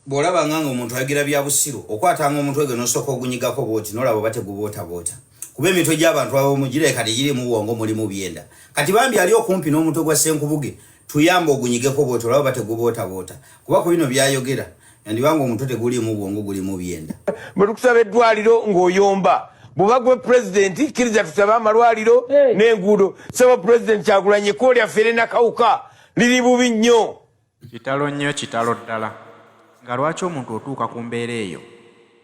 Bw'olaba nga omuntu ayigira bya busiru okwatanga omuntu ege n'osooka ogunyigako bw'oti n'olaba bateguboota kuba emitwe gy'abantu abamu gireka tegirimu bwongo mulimu byenda kati bambi ali okumpi n'omutwe gwa Ssenkubuge tuyamba ogunyigeko bw'oti olaba bateguboota kuba ku bino byayogera yandibanga omutwe tegulimu bwongo gulimu byenda. Bwe tukusaba eddwaliro ng'oyomba bw'oba gwe pulezidenti kkiriza tusaba amalwaliro n'enguudo saba pulezidenti Kyagulanyi ekkubo lyaffe n'akawuka liri bubi nnyo. Kitalo nnyo kitalo ddala nga lwaki omuntu otuuka ku mbeera eyo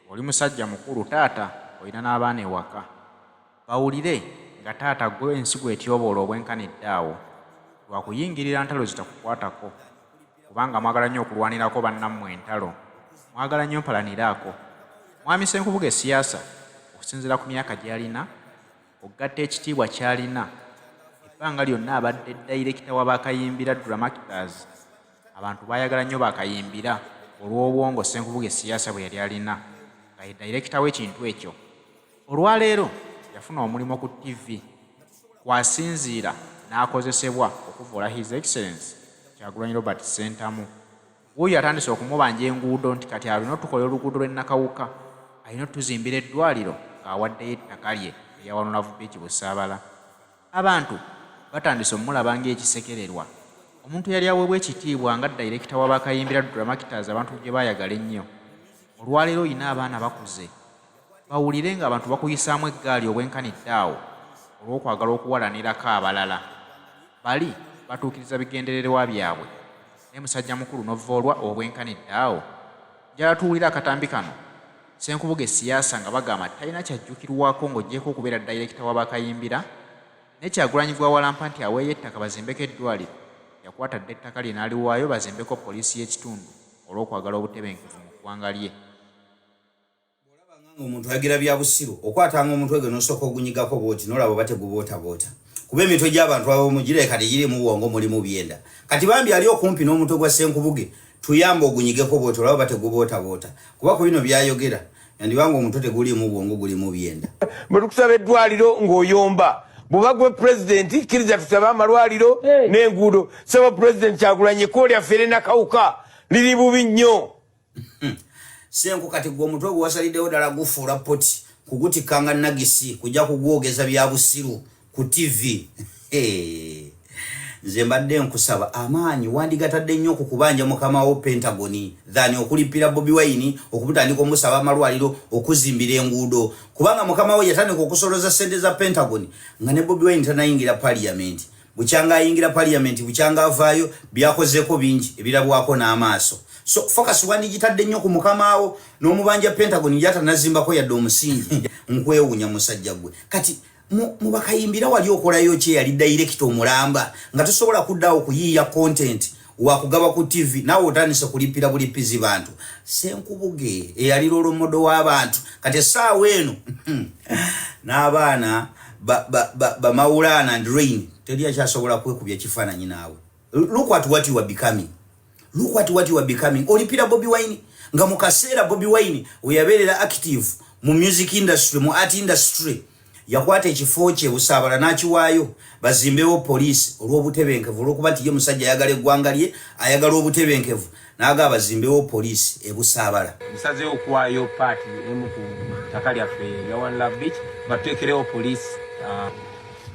oli musajja mukulu taata olina n'abaana ewaka bawulire nga taata gwe ensigo etyoboola obwenkanidde awo lwakuyingirira ntalo zitakukwatako kubanga mwagala nnyo okulwanirako bannammwe entalo mwagala nnyo mpalaniraako mwami Ssenkubuge siyaasa okusinziira ku myaka gy'alina okugatta ekitiibwa ky'alina ebbanga lyonna abadde dayirekita wa Bakayimbira Drama Actors abantu baayagala nnyo Bakayimbira olw'obwongo Ssenkubuge siyaasa bwe yali alina nga ye dayirekita w'ekintu ekyo. Olwaleero yafuna omulimu ku TV kwasinziira n'akozesebwa okuvoola His Excellency Kyagulanyi Robert Ssentamu. Wuuyo yatandise okumubanja enguudo nti kati alina otukola oluguudo lw'Ennakawuka alina otuzimbira eddwaliro ng'awaddeyo ettaka lye erya One Love Beach Busaabala. Abantu batandise omulaba ng'ekisekererwa. Omuntu yali aweebwa ekitiibwa nga dayirekita wa Bakayimbira Drama Actors abantu gye baayagala ennyo. Olwaleero olina abaana bakuze bawulire nga abantu bakuyisaamu eggaali obwenkanidde awo olw'okwagala okuwalanirako abalala bali batuukiriza bigendererwa byabwe naye musajja mukulu n'ovoolwa obwenkanidde awo gy'atuulira akatambi kano Ssenkubuge siyaasa nga bagamba talina kyajjukirwako ng'oggyeko okubeera dayirekita wa Bakayimbira ne Kyagulanyi gwa walampa nti aweeyo ettaka bazimbeko eddwaliro yakwata dde ettaka lye n'aliwaayo bazimbeko poliisi y'ekitundu olw'okwagala obutebenkevu mu ggwanga lye. Omuntu ayigira bya busiru okwatanga omuntu ege n'osooka ogunyigako bw'oti n'olaba bateguboota kuba emitwe gy'abantu abamu gireka tegirimu bwongo mulimu byenda kati bambi ali okumpi n'omutwe gwa Ssenkubuge tuyamba ogunyigeko bw'oti olaba bateguboota kuba ku bino byayogera yandibanga omutwe tegulimu bwongo gulimu byenda. Bwe tukusaba eddwaliro ng'oyomba bw'oba gwe pulezidenti kkiriza tusaba amalwaliro n'enguudo saba pulezidenti Kyagulanyi ekkubo lyaffe n'akawuka liri bubi nnyo. Ssenku kati gwe omutwe gwe wasaliddewo ddala gufuula poti kugutikkanga nagisi kujja kugwogeza bya busiru ku TV. Nze mbadde nkusaba amaanyi wandigatadde nnyo okukubanja mukama wo Pentagon dhani okulipira Bobi Wine okubutandika omusaba amalwaliro okuzimbira enguudo kubanga mukama we yatandika okusoloza sente za Pentagon nga ne Bobi Wine tanayingira parliament bukyanga ayingira parliament bukyanga avaayo byakozeko bingi ebirabwako n'amaaso. So focus wandigitadde nnyo ku mukama wo n'omubanja Pentagon yatannazimbako yadde omusingi nkwewunya musajja gwe kati mu Bakayimbira wali okolayo kye yali dayirekita omulamba nga tosobola kuddawo kuyiiya content wakugaba ku TV nawe otandise kulipira bulipizi bantu. Ssenkubuge eyali lolomodo w'abantu kati essaawa eno n'abaana Maulana and Rain teri akyasobola kwekubya kifaananyi naawe. Look at what you are becoming. Look at what you are becoming. Olipira Bobi Wine nga mu kaseera Bobi Wine weyabeerera active mu music industry mu art industry yakwata ekifo kye Busaabala n'akiwaayo bazimbewo poliisi olw'obutebenkevu olw'okuba nti ye musajja ayagala eggwanga lye ayagala obutebenkevu n'agaba bazimbewo poliisi e Busaabala. Musazeewo okuwaayo paati emu ku ttaka lyaffe ya One Love Beach batuteekerewo poliisi.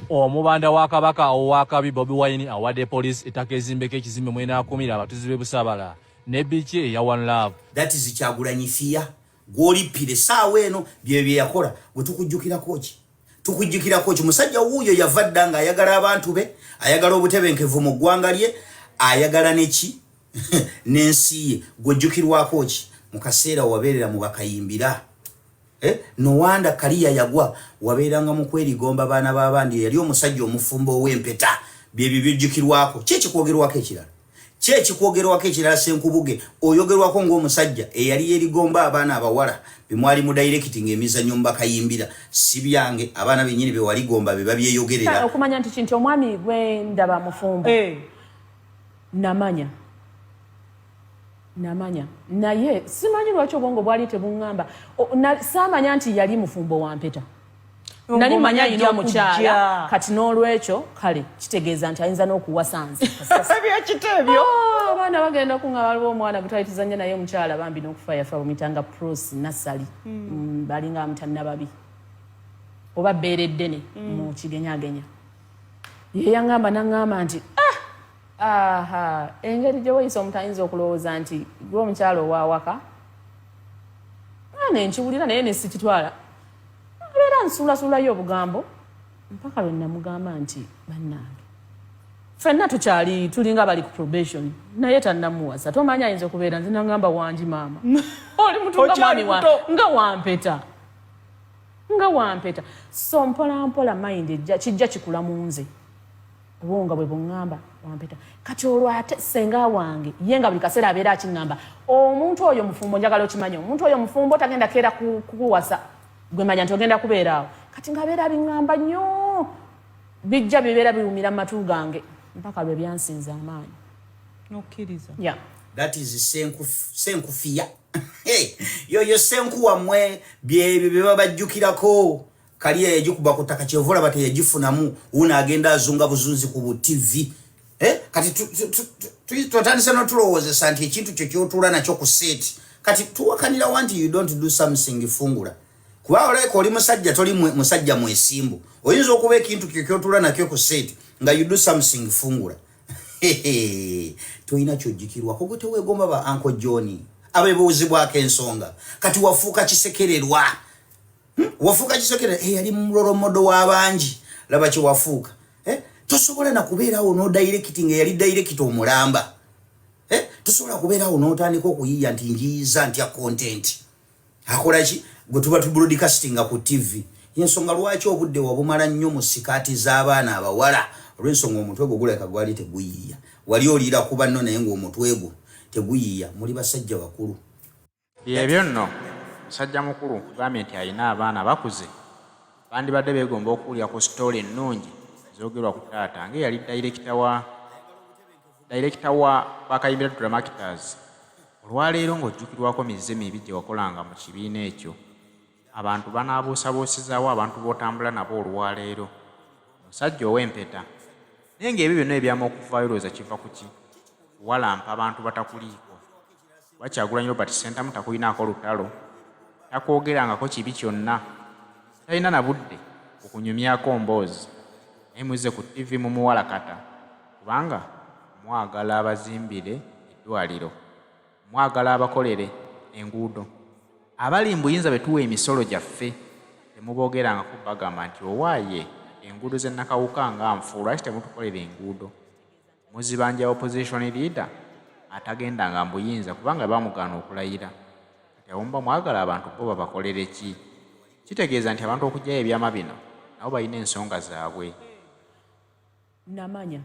Omubanda wa Kabaka ow'akabi Bobi Wine awadde poliisi ettaka ezimbeko ekizimbe mwenaakumira abatuuze b'e Busaabala ne biiki eya One Love. That is Kyagulanyi fiya gw'olippire saawa eno bye yakola gwe tukujjukirako ki? Tukujjukirako ki? Musajja wuuyo yava dda nga ayagala abantu be ayagala obutebenkevu mu ggwanga lye ayagala neki n'ensi ye gw'ojjukirwako ki? Mu kaseera wabeerera mu Bakayimbira no wanda kaliya yagwa wabeeranga mu kwerigomba baana b'abandi yali omusajja omufumbo ow'empeta bye bijjukirwako ki ekikwogerwako ekirala? Ki ekikwogerwako ekirala Ssenkubuge oyogerwako ng'omusajja eyali yerigomba abaana abawala bimwali mu directing emizannyo mu Bakayimbira si byange abaana bennyini be waligomba be babyeyogerera. Okumanya nti kintu omwami gwe ndaba mufumbo namanya naye simanyi lwaki obwongo bwali tebuŋŋamba saamanya nti yali mufumbo wa mpeta nali manya alina omukyala kati n'olwekyo kale kitegeeza nti ayinza n'okuwasa nze ebyakiteebyo abaana bagenda kunga waliwo omwana gutayitizanya naye omukyala bambi n'okufa yafa bumitanga pros nassali balinga amutanna babi oba bbeere ddene mu kigenyagenya ye yaŋŋamba naŋŋamba nti engeri gye weyisa omuntu ayinza okulowooza nti gwe omukyala owawaka nenkiwulira naye nesikitwala abeera nsuulasuulayo obugambo mpaka lwe namugamba nti bannange ffenna tukyali tulinga bali ku probation naye tannamuwasa tomanyi ayinza okubeera nze naŋŋamba wangi maama oli mutuga mwami nga wampeta so mpolampola mind kijja kikula mu nze obwonga bwe buŋŋamba wampeta kati olwo ate senga wange ye nga buli kaseera abeera akiŋŋamba omuntu oyo mufumbo njagala okimanyi omuntu oyo mufumbo tagenda keera kukuwasa gwe manya nti ogenda kubeeraawo kati ngaabeera biŋŋamba nnyo bijja bibeera biwumira mu matu gange mpaka lwe byansinza amaanyi nokkiriza that is senkufiya yoyo senku wammwe byebyo bye babajjukirako kaliya yagikuba ku ttaka kyevula bate yagifunamu uno agenda azunga buzunzi ku TV kati twatandise n'otulowoozesa nti ekintu kyo kyotuula nakyo ku seeti kati tuwakanira wanti you don't do something fungula kuba oleka oli musajja toli musajja mwesimbu oyinza okuba ekintu kyo kyotuula nakyo ku seeti nga you do something fungula toyina kyojjikirwako gwe teweegomba ba Uncle John abebuuzibwako ensonga kati wafuuka kisekererwa wafuuka kisekererwa yali mulolomodo w'abangi laba kye wafuuka tosobola na kubeerawo no directing yali direct omulamba tosobola kubeerawo n'otandika okuyiya nti njiyiza ntya content akola ki gwe tuba tubroadcastinga ku TV yensonga lwaki obudde wabumala nnyo mu sikaati z'abaana abawala olw'ensonga omutwe gwo guleka gwali teguyiya wali oliira kuba nno naye ng'omutwe gwo teguyiya muli basajja bakulu byebyo nno musajja mukulu kugambye nti alina abaana bakuze bandibadde beegomba okuwulira ku sitooli ennungi ezoogerwa ku taata nga yali dayirekita wa bakayimbira Drama Actors olwaleero ng'ojjukirwako mize mibi gye wakolanga mu kibiina ekyo abantu banaabuusabuusizaawo abantu b'otambula nabo olwaleero omusajja ow'empeta naye ng'ebyo byonna ebyamu okuvaayo lowooza kiva ku ki walampa abantu batakuliiko Kyagulanyi Robert Sentamu takulinaako lutalo takwogerangako kibi kyonna talina na budde okunyumyako mboozi naye muzze ku TV mumuwalakata kubanga mwagala abazimbire eddwaliro mwagala abakolere enguudo abali mbuyinza betuwa emisolo gyaffe temuboogerangako bagamba nti owaaye enguudo z'ennakawuka nga nfu lwaki temutukolera enguudo muzibanja opposition leader atagenda nga mbuyinza kubanga bamugaana okulayira kati awomba mwagala abantu bo babakolere ki kitegeeza nti abantu okugyayo ebyama bino nabo balina ensonga zaabwe namanya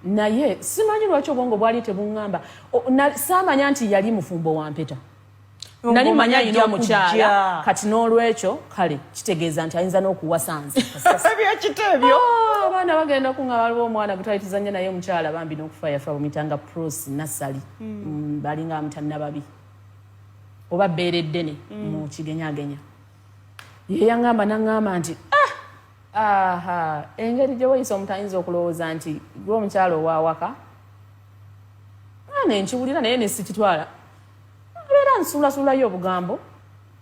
naye simanyi lwaki obwongo bwali tebuŋŋamba saamanya nti yali mufumbo wampeta nali manya alina omukyala kati n'olwekyo kale kitegeeza nti ayinza n'okuwasanze byakita ebyo abaana bagenda kunga waliwo omwana gutayitizanya naye omukyala bambi n'okufa yafa bumitanga pros nassali balinga amutanna babi oba bbeere ddene mu kigenyagenya ye yaŋŋamba naŋŋamba nti engeri gye weyisa omuntu ayinza okulowooza nti gwe omukyala owawaka nenkiwulira naye nesikitwala abeera nsuulasuulayo obugambo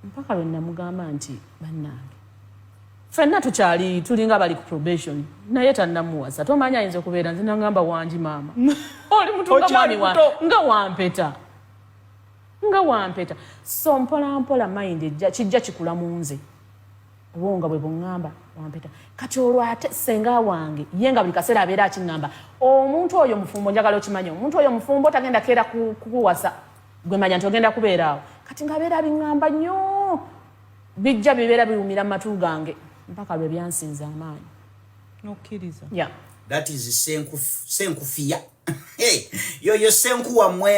mpaka lwe namugamba nti bannange ffenna tukyali tulinga bali ku probation naye tannamuwasa tomanyi ayinza okubeera nze naŋŋamba wangi maama oli mutuga mwami nga wampeta so mpolampola mind kijja kikula mu nze obwonga bwe buŋŋamba wampeta kati olwo ate senga wange ye nga buli kaseera abeera akiŋŋamba omuntu oyo mufumbo njagala okimanyi omuntu oyo mufumbo tagenda keera kukuwasa gwe manya nti ogenda kubeeraawo kati ngaabeera biŋŋamba nnyo bijja bibeera biwumira mu matu gange mpaka lwe byansinza amaanyi nokkiriza that is senkufiya yoyo senku wammwe